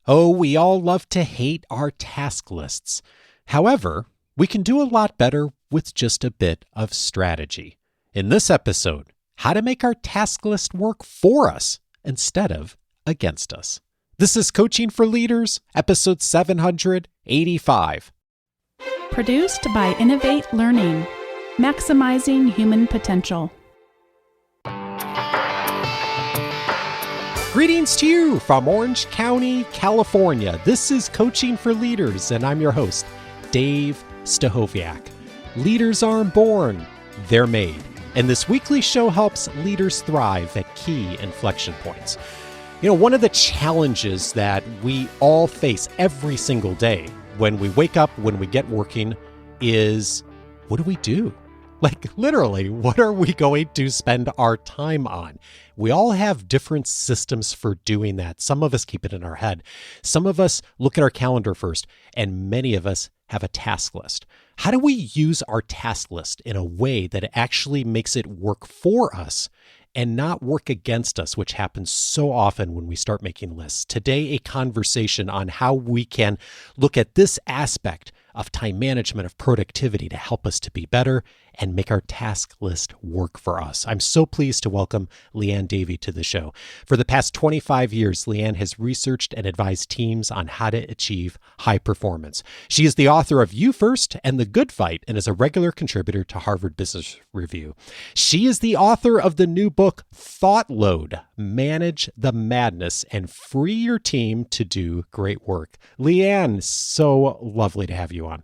Oh, we all love to hate our task lists. However, we can do a lot better with just a bit of strategy. In this episode, how to make our task list work for us instead of against us. This is Coaching for Leaders, episode 785. Produced by Innovate Learning, maximizing human potential. Greetings to you from Orange County, California. This is Coaching for Leaders, and I'm your host, Dave Stachowiak. Leaders aren't born, they're made. And this weekly show helps leaders thrive at key inflection points. You know, one of the challenges that we all face every single day when we wake up, when we get working, is what do we do? Like literally, what are we going to spend our time on? We all have different systems for doing that. Some of us keep it in our head. Some of us look at our calendar first, and many of us have a task list. How do we use our task list in a way that actually makes it work for us and not work against us, which happens so often when we start making lists? Today, a conversation on how we can look at this aspect of time management, of productivity to help us to be better and make our task list work for us. I'm so pleased to welcome Liane Davey to the show. For the past 25 years, Liane has researched and advised teams on how to achieve high performance. She is the author of You First and The Good Fight and is a regular contributor to Harvard Business Review. She is the author of the new book, Thoughtload, Manage the Madness and Free Your Team to Do Great Work. Liane, so lovely to have you on.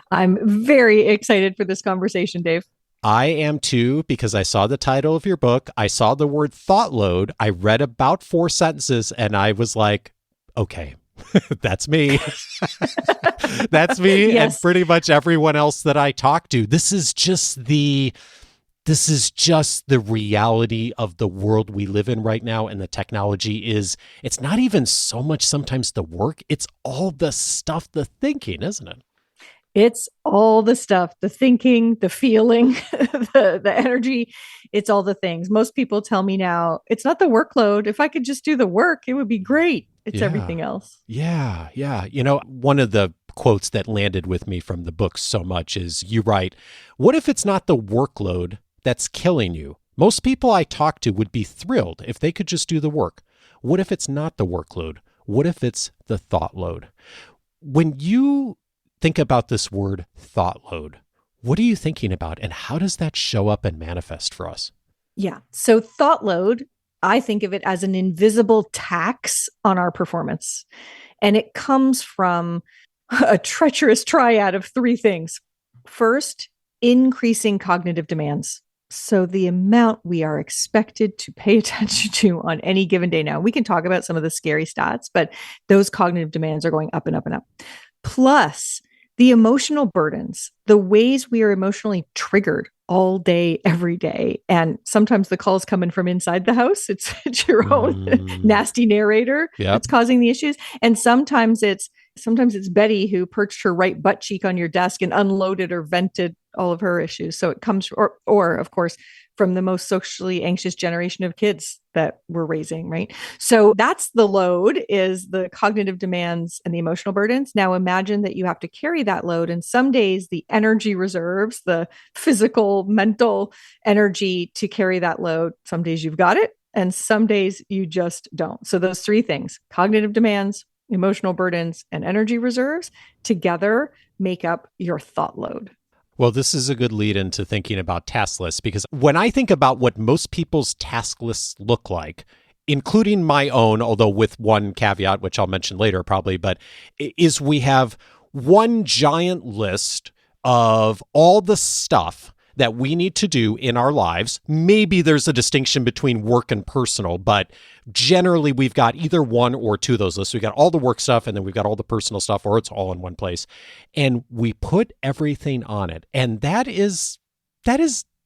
I'm very excited for this conversation, Dave. I am too, because I saw the title of your book. I saw the word Thoughtload. I read about 4 sentences and I was like, okay, that's me. That's me. Yes. And pretty much everyone else that I talk to. This is just the reality of the world we live in right now. And the technology it's not even so much sometimes the work, it's all the stuff, the thinking, isn't it? It's all the stuff, the thinking, the feeling, the energy. It's all the things. Most people tell me now, it's not the workload. If I could just do the work, it would be great. It's everything else. Yeah. You know, one of the quotes that landed with me from the book so much is you write, what if it's not the workload that's killing you? Most people I talk to would be thrilled if they could just do the work. What if it's not the workload? What if it's the thought load? When you think about this word thought load, what are you thinking about and how does that show up and manifest for us? Yeah. So thought load, I think of it as an invisible tax on our performance. And it comes from a treacherous triad of 3 things. First, increasing cognitive demands. So the amount we are expected to pay attention to on any given day. Now, we can talk about some of the scary stats, but those cognitive demands are going up and up and up. Plus, the emotional burdens, the ways we are emotionally triggered all day, every day. And sometimes the call's coming from inside the house. It's your own nasty narrator that's causing the issues. And sometimes it's Betty who perched her right butt cheek on your desk and unloaded or vented all of her issues. So it comes, or of course, from the most socially anxious generation of kids that we're raising, right? So that's the load, is the cognitive demands and the emotional burdens. Now imagine that you have to carry that load, and some days the energy reserves, the physical, mental energy to carry that load, some days you've got it, and some days you just don't. So those 3 things, cognitive demands, emotional burdens, and energy reserves, together make up your thought load. Well, this is a good lead into thinking about task lists, because when I think about what most people's task lists look like, including my own, although with one caveat, which I'll mention later probably, but is we have one giant list of all the stuff that we need to do in our lives. Maybe there's a distinction between work and personal, but generally we've got either one or 2 of those lists. We've got all the work stuff and then we've got all the personal stuff, or it's all in one place. And we put everything on it. And that is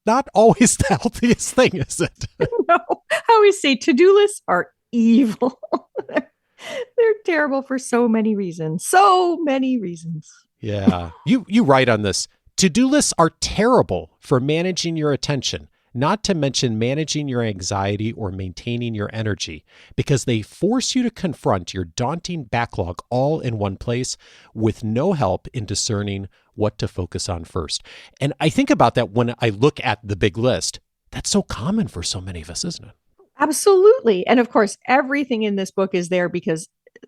not always the healthiest thing, is it? No, I always say to-do lists are evil. They're terrible for so many reasons. So many reasons. Yeah. You write on this. To-do lists are terrible for managing your attention. not to mention managing your anxiety or maintaining your energy, because they force you to confront your daunting backlog all in one place with no help in discerning what to focus on first. And I think about that when I look at the big list. That's so common for so many of us, isn't it? Absolutely. And of course, everything in this book is there because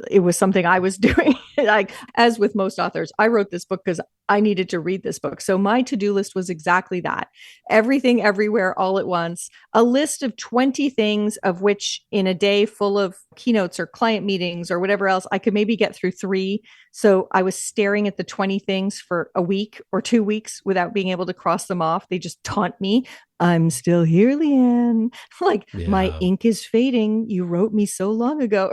it was something I was doing. Like, as with most authors, I wrote this book because I needed to read this book. So my to-do list was exactly that. Everything, everywhere, all at once. A list of 20 things, of which in a day full of keynotes or client meetings or whatever else, I could maybe get through 3. So I was staring at the 20 things for a week or 2 weeks without being able to cross them off. They just taunt me. I'm still here, Liane. Like, my ink is fading. You wrote me so long ago.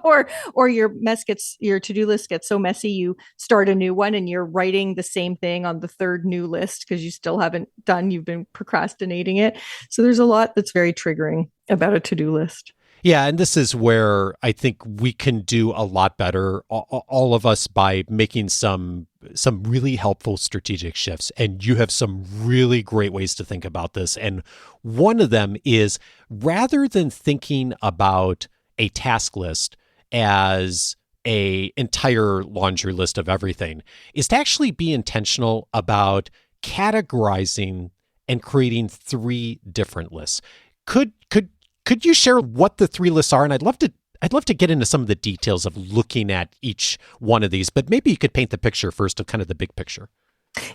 or your to-do list gets so messy, you start a new one and you're writing the same thing on the third new list because you still haven't done, you've been procrastinating it. So there's a lot that's very triggering about a to-do list. Yeah, and this is where I think we can do a lot better, all of us, by making some really helpful strategic shifts. And you have some really great ways to think about this. And one of them is, rather than thinking about a task list as a entire laundry list of everything, is to actually be intentional about categorizing and creating 3 different lists. Could you share what the 3 lists are? And I'd love to get into some of the details of looking at each one of these, but maybe you could paint the picture first of kind of the big picture.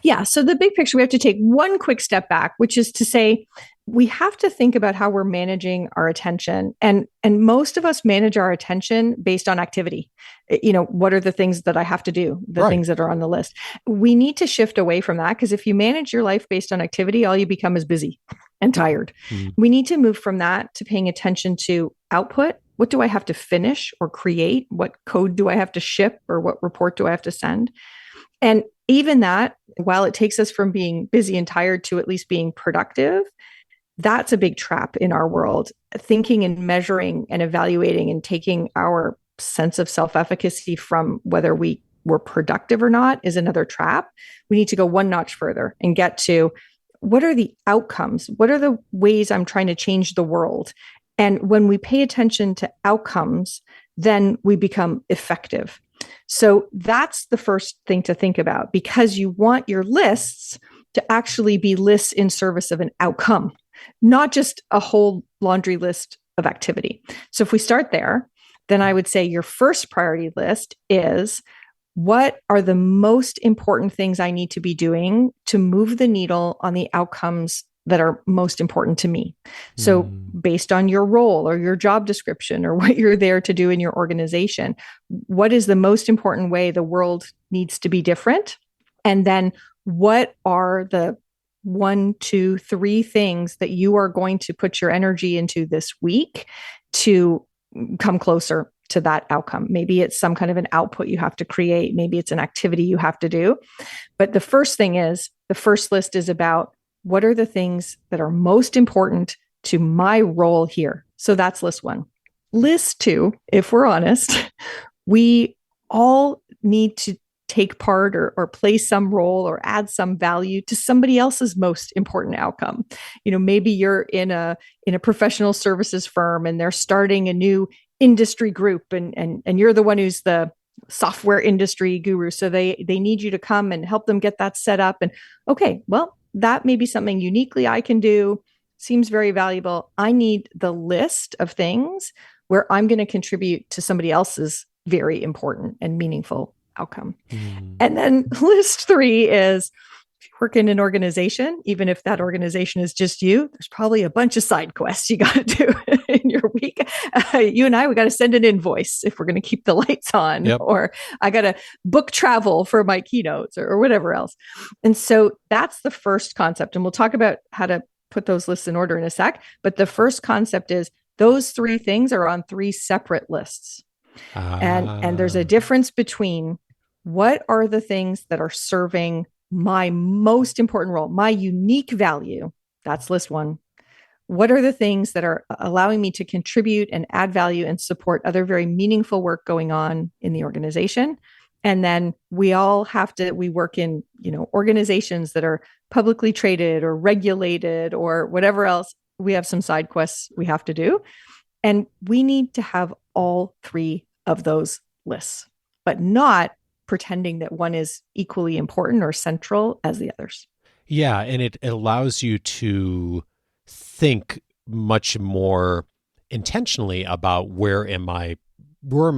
Yeah. So the big picture, we have to take one quick step back, which is to say, we have to think about how we're managing our attention. And most of us manage our attention based on activity. What are the things that I have to do, the things that are on the list? We need to shift away from that, because if you manage your life based on activity, all you become is busy and tired. We need to move from that to paying attention to output. What do I have to finish or create? What code do I have to ship, or what report do I have to send? And even that, while it takes us from being busy and tired to at least being productive, that's a big trap in our world. Thinking and measuring and evaluating and taking our sense of self-efficacy from whether we were productive or not is another trap. We need to go one notch further and get to, what are the outcomes? What are the ways I'm trying to change the world? And when we pay attention to outcomes, then we become effective. So that's the first thing to think about, because you want your lists to actually be lists in service of an outcome, not just a whole laundry list of activity. So if we start there, then I would say your first priority list is, what are the most important things I need to be doing to move the needle on the outcomes that are most important to me? So based on your role or your job description or what you're there to do in your organization, what is the most important way the world needs to be different? And then what are the 1, 2, 3 things that you are going to put your energy into this week to come closer to that outcome? Maybe it's some kind of an output you have to create. Maybe it's an activity you have to do. But the first list is about, what are the things that are most important to my role here? So that's list 1. List 2, if we're honest, we all need to take part or play some role or add some value to somebody else's most important outcome. Maybe you're in a professional services firm and they're starting a new industry group, and you're the one who's the software industry guru. So they need you to come and help them get that set up. And okay, well, that may be something uniquely I can do. Seems very valuable. I need the list of things where I'm going to contribute to somebody else's very important and meaningful outcome. And then list 3 is, if you work in an organization, even if that organization is just you, there's probably a bunch of side quests you got to do in your week. You and we got to send an invoice if we're going to keep the lights on, or I got to book travel for my keynotes or whatever else. And so that's the first concept. And we'll talk about how to put those lists in order in a sec. But the first concept is, those 3 things are on 3 separate lists. And there's a difference between, what are the things that are serving my most important role, my unique value? That's list 1. What are the things that are allowing me to contribute and add value and support other very meaningful work going on in the organization? And then we work in, organizations that are publicly traded or regulated or whatever else, we have some side quests we have to do. And we need to have all three of those lists, but not pretending that one is equally important or central as the others. Yeah, and it allows you to think much more intentionally about where am I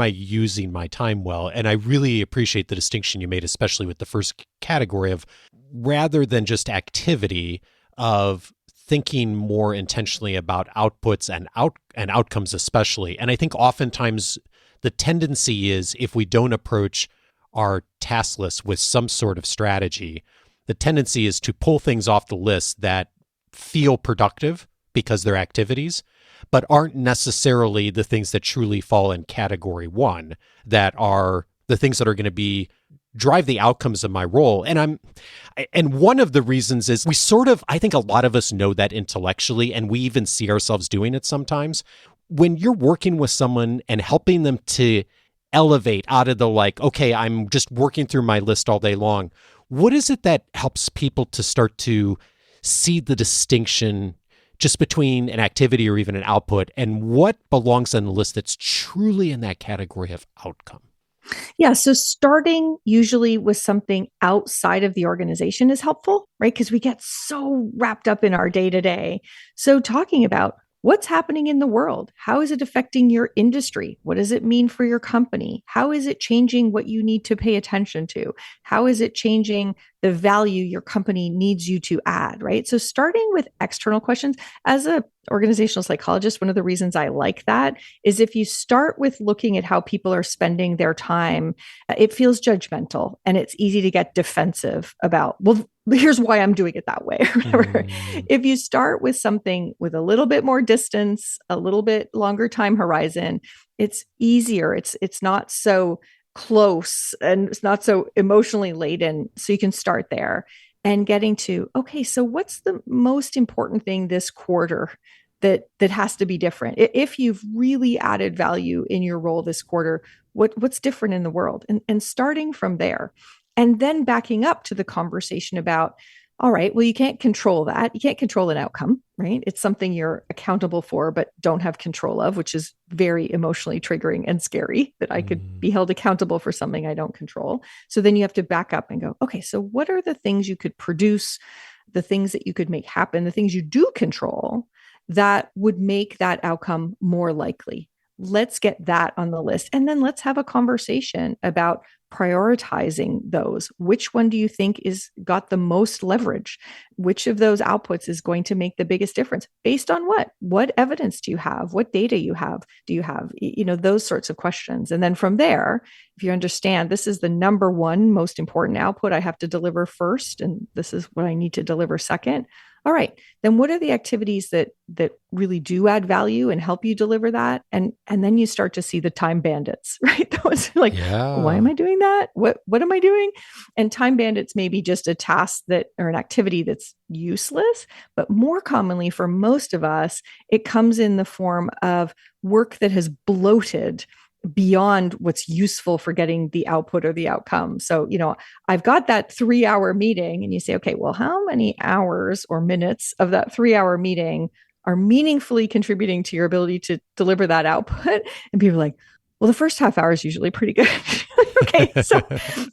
using my time well. And I really appreciate the distinction you made, especially with the first category of rather than just activity, of thinking more intentionally about outputs and outcomes especially. And I think oftentimes the tendency is, if we don't approach our task list with some sort of strategy, the tendency is to pull things off the list that feel productive because they're activities, but aren't necessarily the things that truly fall in category one, that are the things that are going to drive the outcomes of my role. And one of the reasons is I think a lot of us know that intellectually, and we even see ourselves doing it sometimes. When you're working with someone and helping them to elevate out of the okay, I'm just working through my list all day long, what is it that helps people to start to see the distinction just between an activity or even an output, and what belongs on the list that's truly in that category of outcome? Yeah. So starting usually with something outside of the organization is helpful, right? Because we get so wrapped up in our day to day. So talking about what's happening in the world, how is it affecting your industry? What does it mean for your company? How is it changing what you need to pay attention to? How is it changing the value your company needs you to add, right? So starting with external questions, as an organizational psychologist, one of the reasons I like that is if you start with looking at how people are spending their time, it feels judgmental and it's easy to get defensive about, well, here's why I'm doing it that way. If you start with something with a little bit more distance, a little bit longer time horizon, it's easier. It's not so close and it's not so emotionally laden. So you can start there and getting to, okay, so what's the most important thing this quarter that has to be different? If you've really added value in your role this quarter, what's different in the world? And starting from there. And then backing up to the conversation about, all right, well, you can't control that. You can't control an outcome, right? It's something you're accountable for, but don't have control of, which is very emotionally triggering and scary, that I could be held accountable for something I don't control. So then you have to back up and go, okay, so what are the things you could produce, the things that you could make happen, the things you do control that would make that outcome more likely? Let's get that on the list. And then let's have a conversation about prioritizing those. Which one do you think is got the most leverage? Which of those outputs is going to make the biggest difference? Based on what? What evidence do you have? What data do you have? Those sorts of questions. And then from there, if you understand this is the number one most important output I have to deliver first, and this is what I need to deliver second. All right, then what are the activities that really do add value and help you deliver that? And then you start to see the time bandits, right? Those why am I doing that? What am I doing? And time bandits may be just a task or an activity that's useless, but more commonly for most of us, it comes in the form of work that has bloated beyond what's useful for getting the output or the outcome. So, I've got that 3-hour meeting, and you say, okay, well, how many hours or minutes of that 3-hour meeting are meaningfully contributing to your ability to deliver that output? And people are like, well, the first half hour is usually pretty good. Okay. So,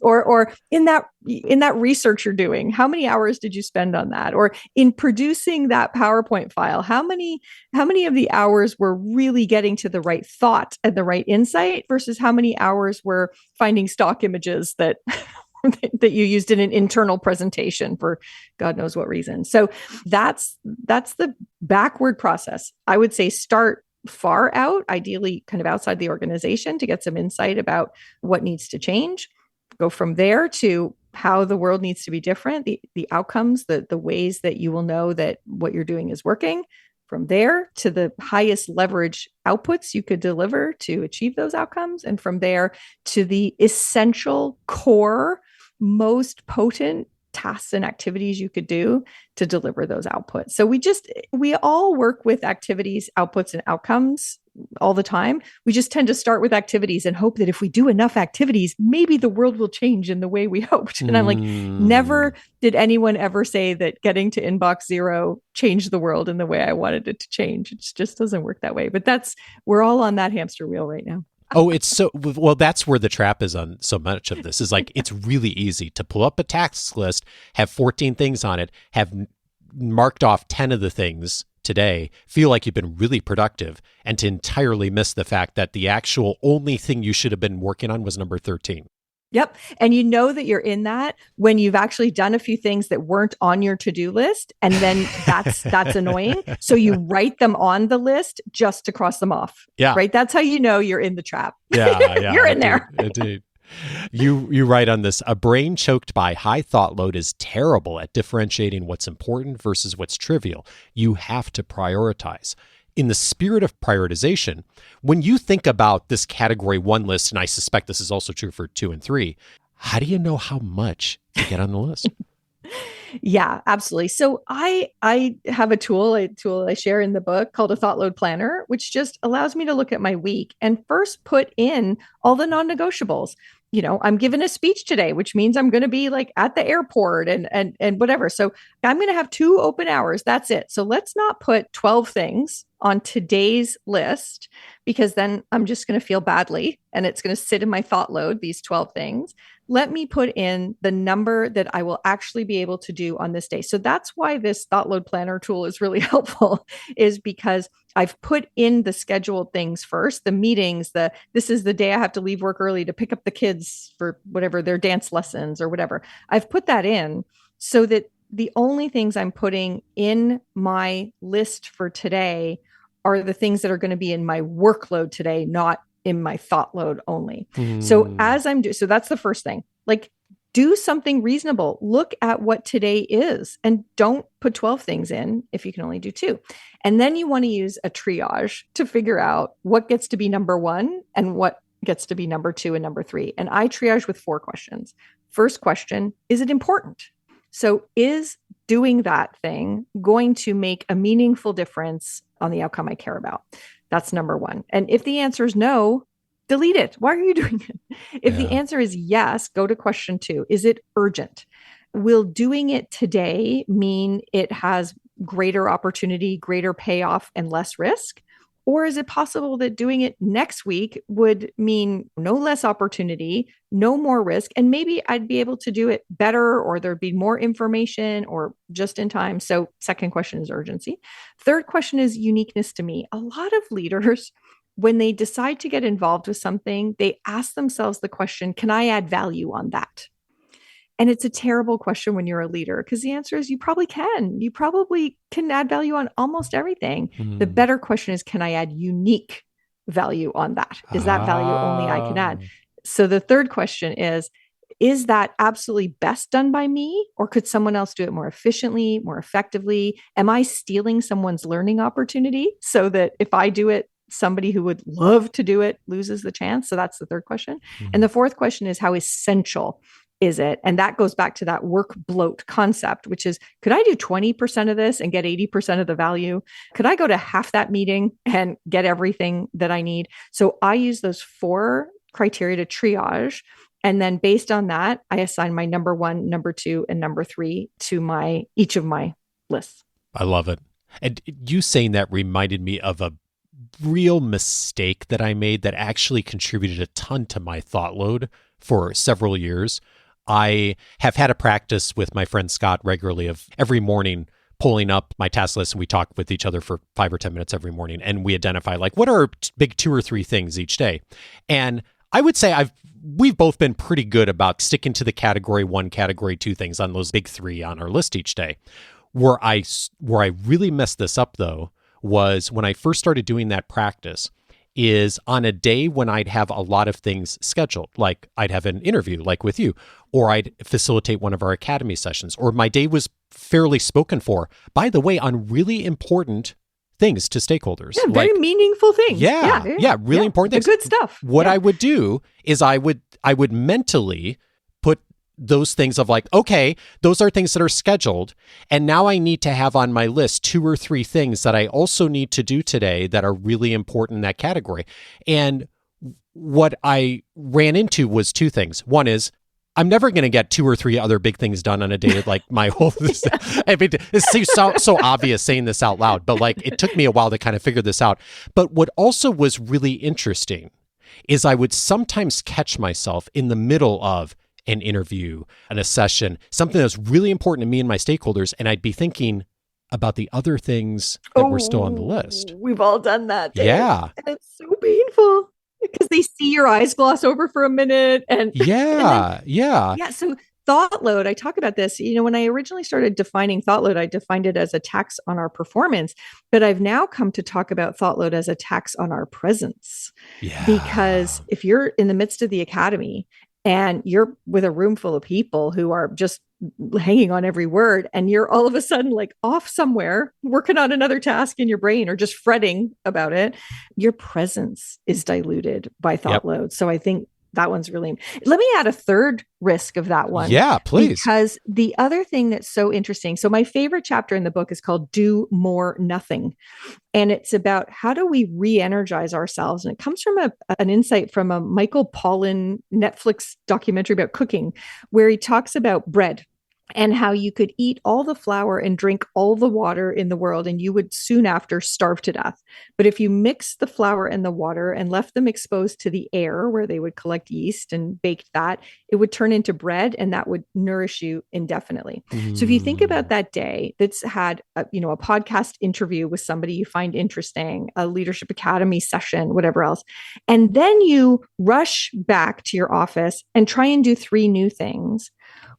or in that research you're doing, how many hours did you spend on that? Or in producing that PowerPoint file, how many of the hours were really getting to the right thought and the right insight versus how many hours were finding stock images that that you used in an internal presentation for God knows what reason. So that's the backward process. I would say start far out, ideally kind of outside the organization, to get some insight about what needs to change. Go from there to how the world needs to be different, the outcomes, the ways that you will know that what you're doing is working. From there to the highest leverage outputs you could deliver to achieve those outcomes. And from there to the essential core, most potent tasks and activities you could do to deliver those outputs. So we all work with activities, outputs, and outcomes all the time. We just tend to start with activities and hope that if we do enough activities, maybe the world will change in the way we hoped. And I'm like, never did anyone ever say that getting to inbox 0 changed the world in the way I wanted it to change. It just doesn't work that way. But we're all on that hamster wheel right now. Oh, it's so, well, that's where the trap is on so much of this is like, it's really easy to pull up a task list, have 14 things on it, have marked off 10 of the things today, feel like you've been really productive, and to entirely miss the fact that the actual only thing you should have been working on was number 13. Yep. And you know that you're in that when you've actually done a few things that weren't on your to-do list. And then that's annoying. So you write them on the list just to cross them off. Yeah. Right. That's how you know you're in the trap. Yeah. You're in there. Indeed. You write on this, a brain choked by high thought load is terrible at differentiating what's important versus what's trivial. You have to prioritize. In the spirit of prioritization, when you think about this category 1 list, and I suspect this is also true for 2 and 3, how do you know how much to get on the list? Yeah, absolutely. So I have a tool I share in the book called a Thoughtload planner, which just allows me to look at my week and first put in all the non-negotiables. I'm giving a speech today, which means I'm going to be like at the airport and whatever. So I'm going to have 2 open hours. That's it. So let's not put 12 things on today's list, because then I'm just going to feel badly and it's going to sit in my thought load, these 12 things. Let me put in the number that I will actually be able to do on this day. So that's why this Thoughtload planner tool is really helpful, is because I've put in the scheduled things first, the meetings, this is the day I have to leave work early to pick up the kids for whatever, their dance lessons or whatever. I've put that in so that the only things I'm putting in my list for today are the things that are going to be in my workload today, not in my thought load only. So so that's the first thing, like do something reasonable. Look at what today is and don't put 12 things in if you can only do 2. And then you want to use a triage to figure out what gets to be number 1 and what gets to be number 2 and number 3. And I triage with 4 questions. First question, is it important? So is doing that thing going to make a meaningful difference on the outcome I care about? That's number 1. And if the answer is no, delete it. Why are you doing it? If the answer is yes, go to question 2. Is it urgent? Will doing it today mean it has greater opportunity, greater payoff, and less risk? Or is it possible that doing it next week would mean no less opportunity, no more risk, and maybe I'd be able to do it better, or there'd be more information, or just in time? So second question is urgency. Third question is uniqueness to me. A lot of leaders, when they decide to get involved with something, they ask themselves the question, can I add value on that? And it's a terrible question when you're a leader, because the answer is you probably can. You probably can add value on almost everything. The better question is, can I add unique value on that? Is that value only I can add? So the third question is that absolutely best done by me, or could someone else do it more efficiently, more effectively? Am I stealing someone's learning opportunity so that if I do it, somebody who would love to do it loses the chance? So that's the third question. And the fourth question is, how essential is it? And that goes back to that work bloat concept, which is, could I do 20% of this and get 80% of the value? Could I go to half that meeting and get everything that I need? So I use those 4 criteria to triage. And then based on that, I assign my number 1, number 2, and number 3 to each of my lists. I love it. And you saying that reminded me of a real mistake that I made that actually contributed a ton to my thought load for several years. I have had a practice with my friend Scott regularly of every morning pulling up my task list, and we talk with each other for 5 or 10 minutes every morning, and we identify like what are big 2 or 3 things each day. And I would say we've both been pretty good about sticking to the category 1, category 2 things on those big 3 on our list each day. Where I really messed this up though was when I first started doing that practice, is on a day when I'd have a lot of things scheduled, like I'd have an interview like with you, or I'd facilitate one of our academy sessions, or my day was fairly spoken for, by the way, on really important things to stakeholders. Yeah, very meaningful things. Yeah, really important things. The good stuff. What I would do is I would mentally put those things of like, okay, those are things that are scheduled. And now I need to have on my list 2 or 3 things that I also need to do today that are really important in that category. And what I ran into was 2 things. One is, I'm never going to get 2 or 3 other big things done on a day. Like my whole, I mean, it seems so obvious saying this out loud, but like it took me a while to kind of figure this out. But what also was really interesting is I would sometimes catch myself in the middle of an interview, a session, something that's really important to me and my stakeholders. And I'd be thinking about the other things that were still on the list. We've all done that. Dave. Yeah. And it's so painful. Because they see your eyes gloss over for a minute. And yeah. So Thoughtload, I talk about this, when I originally started defining Thoughtload, I defined it as a tax on our performance, but I've now come to talk about Thoughtload as a tax on our presence. Yeah. Because if you're in the midst of the academy and you're with a room full of people who are just hanging on every word, and you're all of a sudden like off somewhere working on another task in your brain or just fretting about it, your presence is diluted by Thoughtload. Yep. So I think that one's really, let me add a third risk of that one. Yeah, please. Because the other thing that's so interesting. So my favorite chapter in the book is called Do More Nothing. And it's about how do we re-energize ourselves? And it comes from an insight from a Michael Pollan Netflix documentary about cooking, where he talks about bread and how you could eat all the flour and drink all the water in the world, and you would soon after starve to death. But if you mixed the flour and the water and left them exposed to the air where they would collect yeast and baked that, it would turn into bread, and that would nourish you indefinitely. So if you think about that day that's had a podcast interview with somebody you find interesting, a leadership academy session, whatever else, and then you rush back to your office and try and do 3 new things,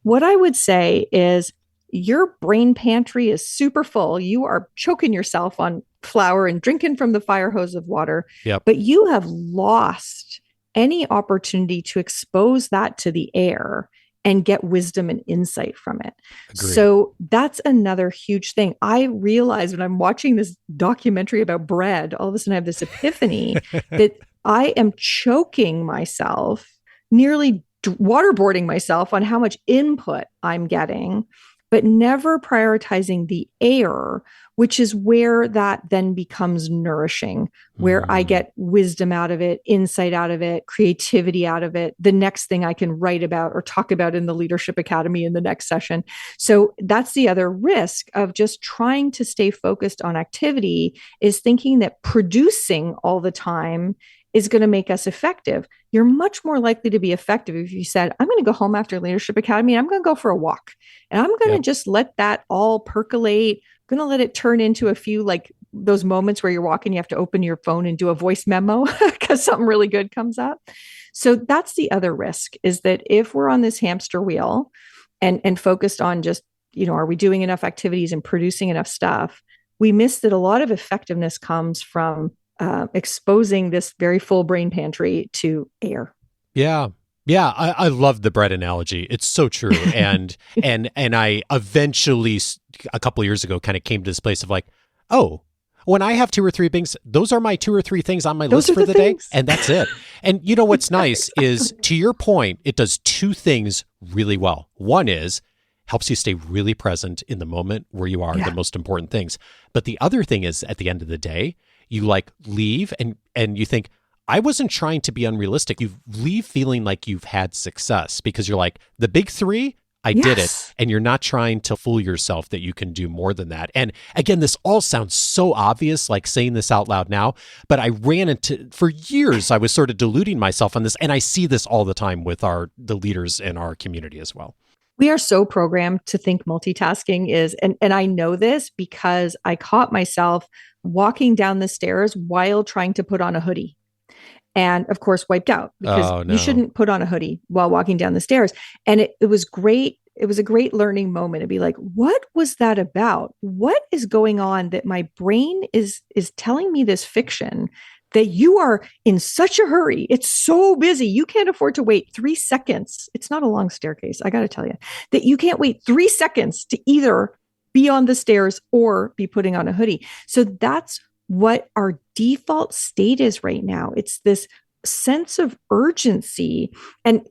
what I would say is your brain pantry is super full. You are choking yourself on flour and drinking from the fire hose of water, but you have lost any opportunity to expose that to the air and get wisdom and insight from it. Agreed. So that's another huge thing. I realize when I'm watching this documentary about bread, all of a sudden I have this epiphany that I am choking myself, nearly waterboarding myself on how much input I'm getting, but never prioritizing the air, which is where that then becomes nourishing, where I get wisdom out of it, insight out of it, creativity out of it, the next thing I can write about or talk about in the Leadership Academy in the next session. So that's the other risk of just trying to stay focused on activity, is thinking that producing all the time is going to make us effective. You're much more likely to be effective if you said, I'm going to go home after Leadership Academy and I'm going to go for a walk. And I'm going to just let that all percolate. I'm going to let it turn into a few, like those moments where you're walking, you have to open your phone and do a voice memo because something really good comes up. So that's the other risk, is that if we're on this hamster wheel and focused on just, are we doing enough activities and producing enough stuff, we miss that a lot of effectiveness comes from exposing this very full brain pantry to air. Yeah. I love the bread analogy. It's so true. And I eventually, a couple of years ago, kind of came to this place of like, oh, when I have 2 or 3 things, those are my 2 or 3 things on my list for the day. And that's it. And what's nice is, to your point, it does 2 things really well. One is helps you stay really present in the moment where you are, the most important things. But the other thing is, at the end of the day, you leave and you think, I wasn't trying to be unrealistic. You leave feeling like you've had success because you're like, the big 3, I did it. And you're not trying to fool yourself that you can do more than that. And again, this all sounds so obvious, like saying this out loud now, but I ran into, for years, I was sort of deluding myself on this. And I see this all the time with the leaders in our community as well. We are so programmed to think multitasking is, and I know this because I caught myself walking down the stairs while trying to put on a hoodie. And of course, wiped out because you shouldn't put on a hoodie while walking down the stairs. And it was great. It was a great learning moment to be like, what was that about? What is going on that my brain is telling me this fiction that you are in such a hurry? It's so busy. You can't afford to wait 3 seconds. It's not a long staircase. I got to tell you that you can't wait 3 seconds to either be on the stairs or be putting on a hoodie. So that's what our default state is right now. It's this sense of urgency. And,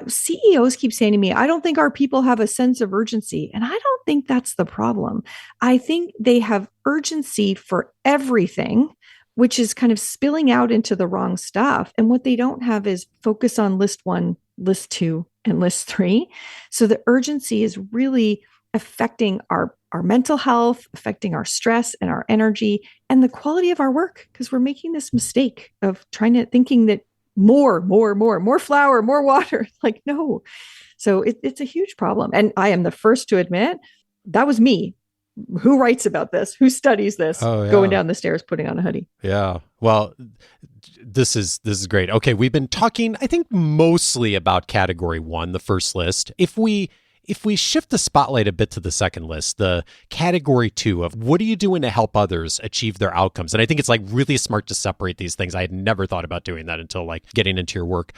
CEOs keep saying to me, I don't think our people have a sense of urgency. And I don't think that's the problem. I think they have urgency for everything, which is kind of spilling out into the wrong stuff. And what they don't have is focus on list one, list two, and list three. So the urgency is really affecting our mental health, affecting our stress and our energy and the quality of our work, because we're making this mistake of thinking that more flour, more water. Like, no. So it's a huge problem. And I am the first to admit that was me. Who writes about this? Who studies this? Oh, yeah. Going down the stairs, putting on a hoodie. Yeah. Well, this is great. Okay, we've been talking, I think, mostly about category one, the first list. If we shift the spotlight a bit to the second list, the category two of what are you doing to help others achieve their outcomes? And I think it's like really smart to separate these things. I had never thought about doing that until like getting into your work.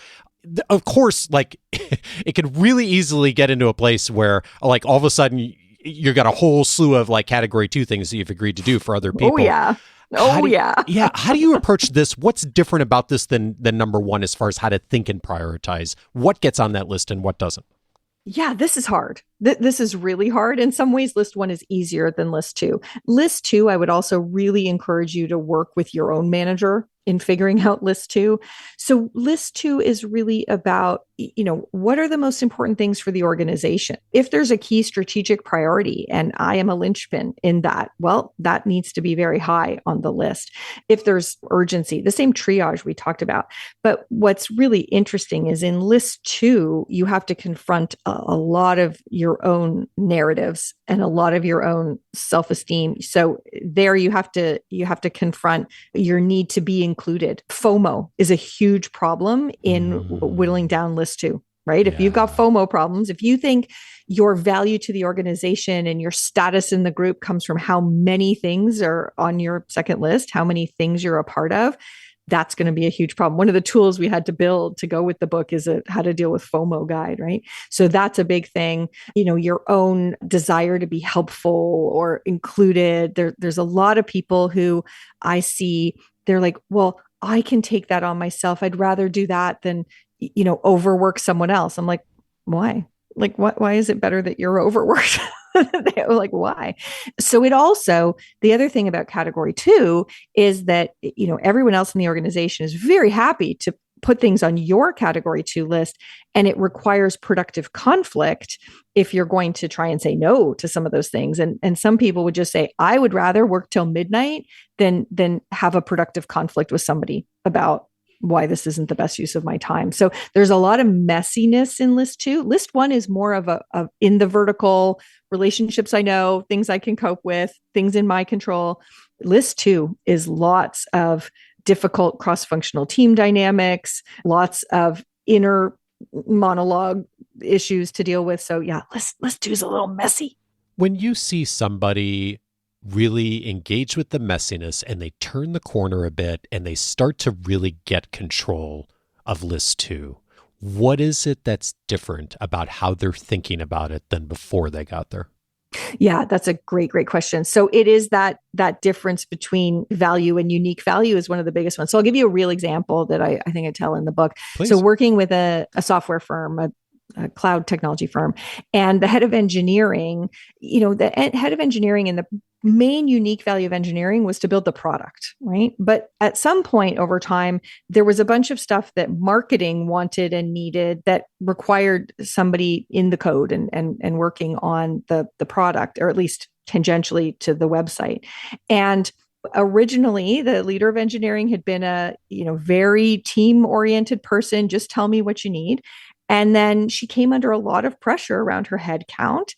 Of course, like it could really easily get into a place where like all of a sudden you got a whole slew of like category two things that you've agreed to do for other people. Oh, yeah. Yeah. How do you approach this? What's different about this than number one as far as how to think and prioritize? What gets on that list and what doesn't? Yeah, this is hard. This is really hard. In some ways, list one is easier than list two. List two, I would also really encourage you to work with your own manager in figuring out list two. So list two is really about, what are the most important things for the organization? If there's a key strategic priority and I am a linchpin in that, well, that needs to be very high on the list. If there's urgency, the same triage we talked about. But what's really interesting is in list two, you have to confront a lot of your own narratives and a lot of your own self-esteem. So there you have to confront your need to be included. FOMO is a huge problem in whittling down list two, right? Yeah. If you've got FOMO problems, if you think your value to the organization and your status in the group comes from how many things are on your second list, how many things you're a part of, that's going to be a huge problem. One of the tools we had to build to go with the book is a how to deal with FOMO guide, right? So that's a big thing. Your own desire to be helpful or included. There's a lot of people who I see, they're like, well, I can take that on myself. I'd rather do that than, overwork someone else. I'm like, why? Like, why is it better that you're overworked? They're like, why? So the other thing about category two is that, everyone else in the organization is very happy to put things on your category two list. And it requires productive conflict if you're going to try and say no to some of those things. And some people would just say, I would rather work till midnight than have a productive conflict with somebody about why this isn't the best use of my time. So there's a lot of messiness in list two. List one is more of a in the vertical relationships I know, things I can cope with, things in my control. List two is lots of difficult cross-functional team dynamics, lots of inner monologue issues to deal with. So yeah, list two is a little messy. When you see somebody really engage with the messiness and they turn the corner a bit and they start to really get control of list two, what is it that's different about how they're thinking about it than before they got there? Yeah, that's a great question. So it is that difference between value and unique value is one of the biggest ones. So I'll give you a real example that I think I tell in the book. Please. So working with a software firm, a cloud technology firm, and the head of engineering, the head of engineering and the main unique value of engineering was to build the product, right? But at some point over time, there was a bunch of stuff that marketing wanted and needed that required somebody in the code and working on the product, or at least tangentially to the website. And originally, the leader of engineering had been a very team-oriented person. Just tell me what you need. And then she came under a lot of pressure around her head count.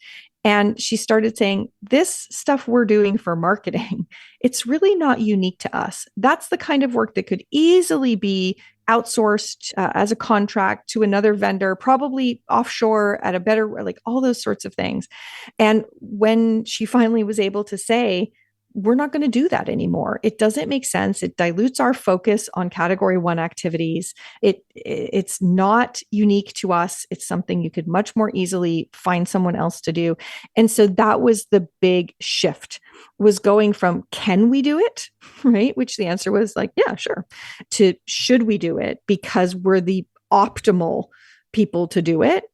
And she started saying, this stuff we're doing for marketing, it's really not unique to us. That's the kind of work that could easily be outsourced as a contract to another vendor, probably offshore at a better, like all those sorts of things. And when she finally was able to say, we're not going to do that anymore. It doesn't make sense. It dilutes our focus on category one activities. It's not unique to us. It's something you could much more easily find someone else to do. And so that was the big shift. was going from, can we do it? Right? Which the answer was like, yeah, sure. To should we do it because we're the optimal people to do it?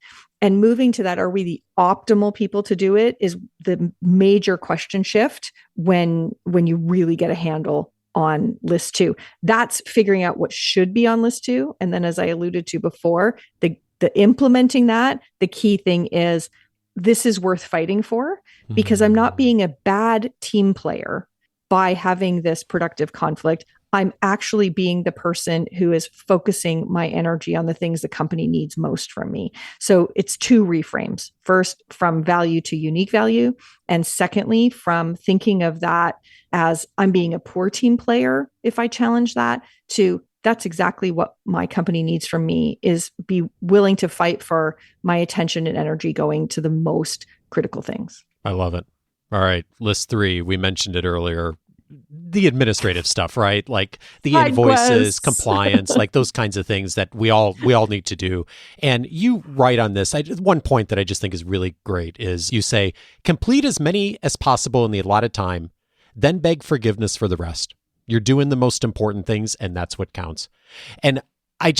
And moving to that, are we the optimal people to do it, is the major question shift when you really get a handle on list 2. That's figuring out what should be on list 2. And then, as I alluded to before, the implementing that, the key thing is this is worth fighting for, because I'm not being a bad team player by having this productive conflict. I'm actually being the person who is focusing my energy on the things the company needs most from me. So it's 2 reframes. First, from value to unique value. And secondly, from thinking of that as I'm being a poor team player if I challenge that, to that's exactly what my company needs from me, is be willing to fight for my attention and energy going to the most critical things. I love it. All right. List 3, we mentioned it earlier. The administrative stuff, right? Like the invoices, compliance, like those kinds of things that we all need to do. And you write on this, one point that I just think is really great is you say, complete as many as possible in the allotted time, then beg forgiveness for the rest. You're doing the most important things, and that's what counts. And I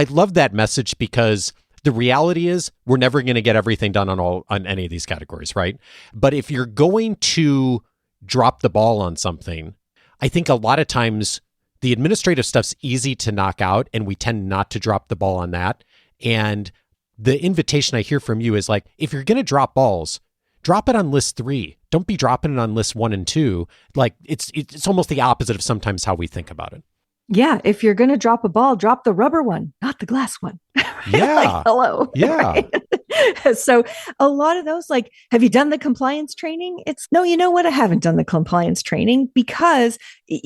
love that message, because the reality is we're never going to get everything done on any of these categories, right? But if you're going to drop the ball on something, I think a lot of times the administrative stuff's easy to knock out, and we tend not to drop the ball on that. And the invitation I hear from you is like, if you're going to drop balls, drop it on list 3. Don't be dropping it on list 1 and 2. Like it's almost the opposite of sometimes how we think about it. Yeah. If you're going to drop a ball, drop the rubber one, not the glass one. Yeah. Like, hello. Yeah. Right? So a lot of those, like, have you done the compliance training? It's no, you know what? I haven't done the compliance training because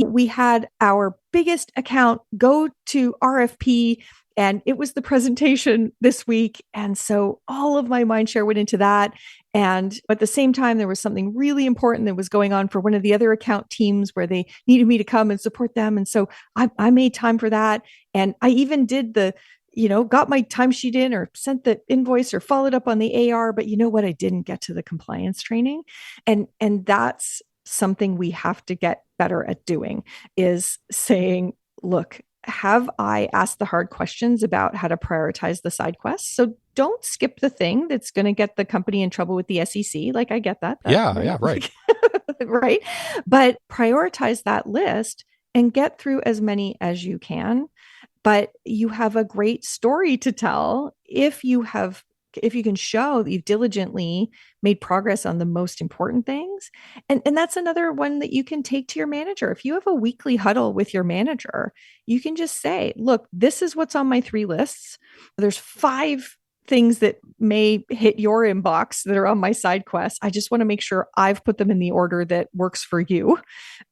we had our biggest account go to RFP, and it was the presentation this week. And so all of my mind share went into that. And at the same time, there was something really important that was going on for one of the other account teams where they needed me to come and support them. And so I made time for that. And I even did got my timesheet in, or sent the invoice, or followed up on the AR. But you know what? I didn't get to the compliance training. And that's something we have to get better at doing, is saying, look, have I asked the hard questions about how to prioritize the side quests? So don't skip the thing that's going to get the company in trouble with the SEC. Like, I get that. Right. Right. But prioritize that list and get through as many as you can. But you have a great story to tell if you can show that you've diligently made progress on the most important things. And that's another one that you can take to your manager. If you have a weekly huddle with your manager, you can just say, look, this is what's on my 3 lists. There's 5 things that may hit your inbox that are on my side quests. I just want to make sure I've put them in the order that works for you.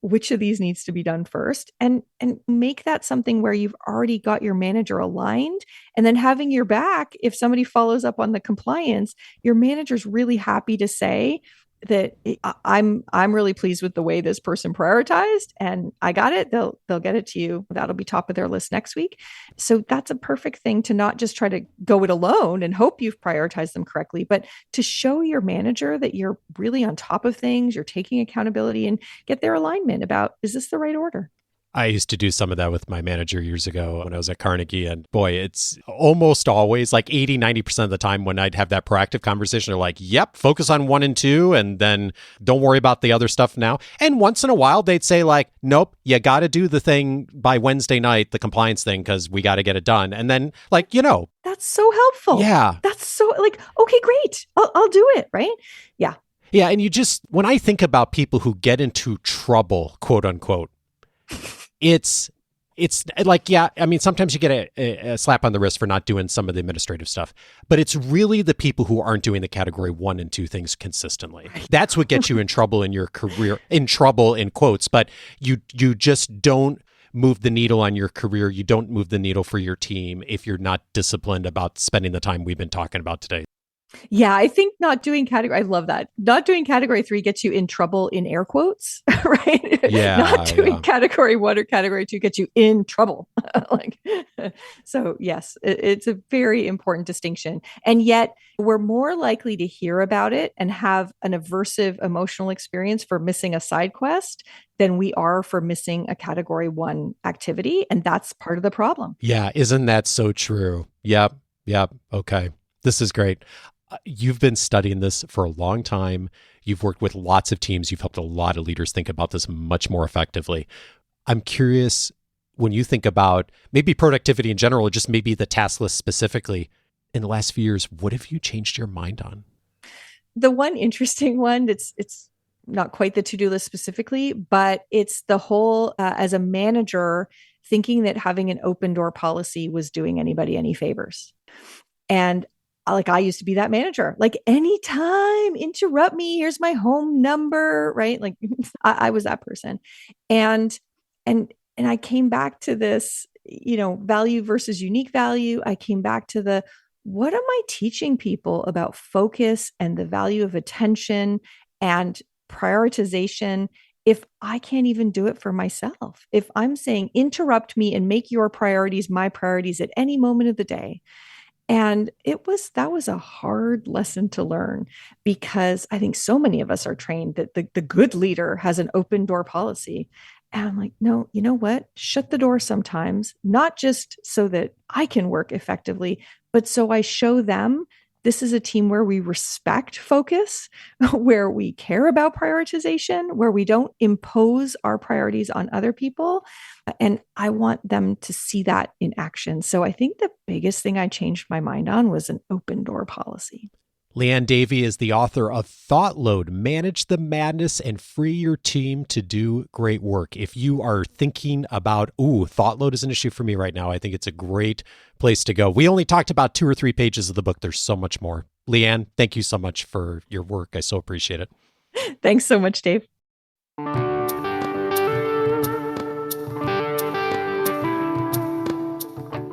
Which of these needs to be done first? And make that something where you've already got your manager aligned, and then having your back. If somebody follows up on the compliance, your manager's really happy to say that I'm really pleased with the way this person prioritized, and I got it. They'll get it to you. That'll be top of their list next week. So that's a perfect thing to not just try to go it alone and hope you've prioritized them correctly, but to show your manager that you're really on top of things, you're taking accountability, and get their alignment about, is this the right order? I used to do some of that with my manager years ago when I was at Carnegie. And boy, it's almost always like 80-90% of the time when I'd have that proactive conversation, they're like, yep, focus on 1 and 2, and then don't worry about the other stuff now. And once in a while, they'd say like, nope, you got to do the thing by Wednesday night, the compliance thing, because we got to get it done. And then like, that's so helpful. Yeah. That's so like, okay, great. I'll do it. Right. Yeah. Yeah. And when I think about people who get into trouble, quote unquote, it's like, yeah, I mean, sometimes you get a slap on the wrist for not doing some of the administrative stuff, but it's really the people who aren't doing the category 1 and 2 things consistently. Right. That's what gets you in trouble in your career, in trouble in quotes, but you just don't move the needle on your career. You don't move the needle for your team if you're not disciplined about spending the time we've been talking about today. Yeah, I think not doing category, I love that. Not doing category 3 gets you in trouble in air quotes, right? Not doing category 1 or category 2 gets you in trouble. like, so yes, it's a very important distinction. And yet we're more likely to hear about it and have an aversive emotional experience for missing a side quest than we are for missing a category 1 activity. And that's part of the problem. Yeah. Isn't that so true? Yep. Okay. This is great. You've been studying this for a long time. You've worked with lots of teams. You've helped a lot of leaders think about this much more effectively. I'm curious, when you think about maybe productivity in general, or just maybe the task list specifically, in the last few years, what have you changed your mind on? The one interesting one, it's not quite the to-do list specifically, but it's the whole, as a manager, thinking that having an open door policy was doing anybody any favors. And like, I used to be that manager, like, anytime, interrupt me, here's my home number, right? Like I was that person. And I came back to this, value versus unique value. I came back to what am I teaching people about focus and the value of attention and prioritization if I can't even do it for myself? If I'm saying, interrupt me and make your priorities my priorities at any moment of the day. And that was a hard lesson to learn, because I think so many of us are trained that the good leader has an open door policy. And I'm like, no, you know what? Shut the door sometimes, not just so that I can work effectively, but so I show them this is a team where we respect focus, where we care about prioritization, where we don't impose our priorities on other people. And I want them to see that in action. So I think the biggest thing I changed my mind on was an open door policy. Liane Davey is the author of Thoughtload, Manage the Madness and Free Your Team to Do Great Work. If you are thinking about, Thoughtload is an issue for me right now, I think it's a great place to go. We only talked about 2 or 3 pages of the book. There's so much more. Liane, thank you so much for your work. I so appreciate it. Thanks so much, Dave.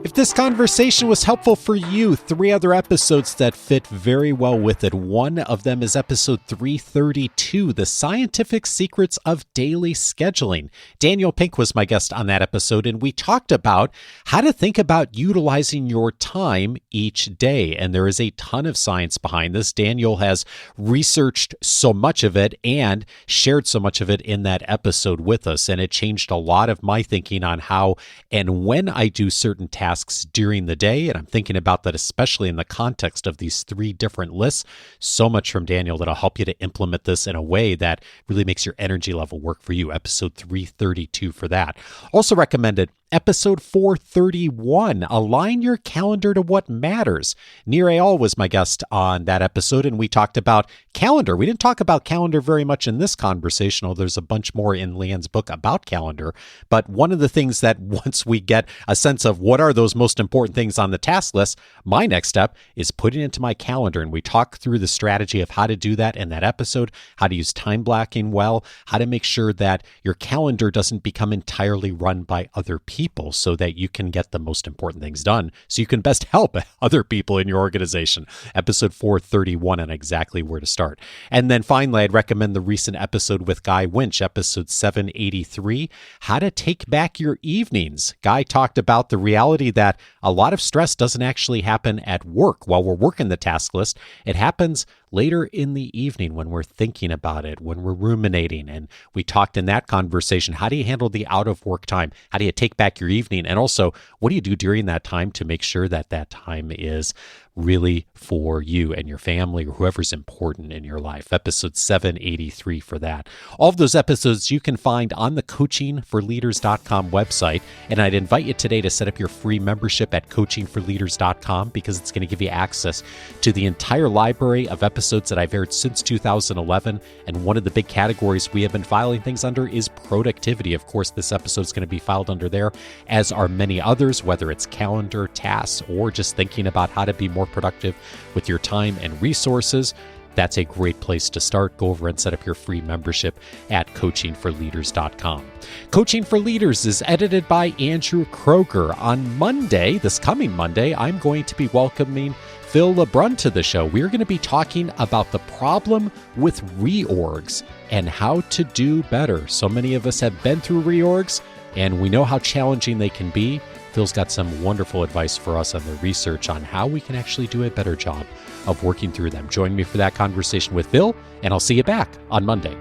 If this conversation was helpful for you, 3 other episodes that fit very well with it. One of them is episode 332, The Scientific Secrets of Daily Scheduling. Daniel Pink was my guest on that episode, and we talked about how to think about utilizing your time each day. And there is a ton of science behind this. Daniel has researched so much of it and shared so much of it in that episode with us. And it changed a lot of my thinking on how and when I do certain tasks during the day. And I'm thinking about that, especially in the context of these 3 different lists. So much from Daniel that'll help you to implement this in a way that really makes your energy level work for you. Episode 332 for that. Also recommended episode 431, Align Your Calendar to What Matters. Nir Eyal was my guest on that episode, and we talked about calendar. We didn't talk about calendar very much in this conversation, although there's a bunch more in Liane's book about calendar. But one of the things that once we get a sense of what are those most important things on the task list, my next step is putting it into my calendar. And we talk through the strategy of how to do that in that episode, how to use time blocking well, how to make sure that your calendar doesn't become entirely run by other people so that you can get the most important things done so you can best help other people in your organization. Episode 431 on exactly where to start. And then finally, I'd recommend the recent episode with Guy Winch, episode 783, How to Take Back Your Evenings. Guy talked about the reality that a lot of stress doesn't actually happen at work while we're working the task list. It happens later in the evening when we're thinking about it, when we're ruminating. And we talked in that conversation, how do you handle the out of work time? How do you take back your evening? And also, what do you do during that time to make sure that that time is really for you and your family or whoever's important in your life? Episode 783 for that. All of those episodes you can find on the coachingforleaders.com website. And I'd invite you today to set up your free membership at coachingforleaders.com, because it's going to give you access to the entire library of episodes that I've aired since 2011. And one of the big categories we have been filing things under is productivity. Of course, this episode is going to be filed under there, as are many others, whether it's calendar, tasks, or just thinking about how to be more productive with your time and resources. That's a great place to start. Go over and set up your free membership at coachingforleaders.com. Coaching for Leaders is edited by Andrew Kroger. On Monday, this coming Monday, I'm going to be welcoming Phil LeBrun to the show. We're going to be talking about the problem with reorgs and how to do better. So many of us have been through reorgs, and we know how challenging they can be. Phil's got some wonderful advice for us on the research on how we can actually do a better job of working through them. Join me for that conversation with Phil, and I'll see you back on Monday.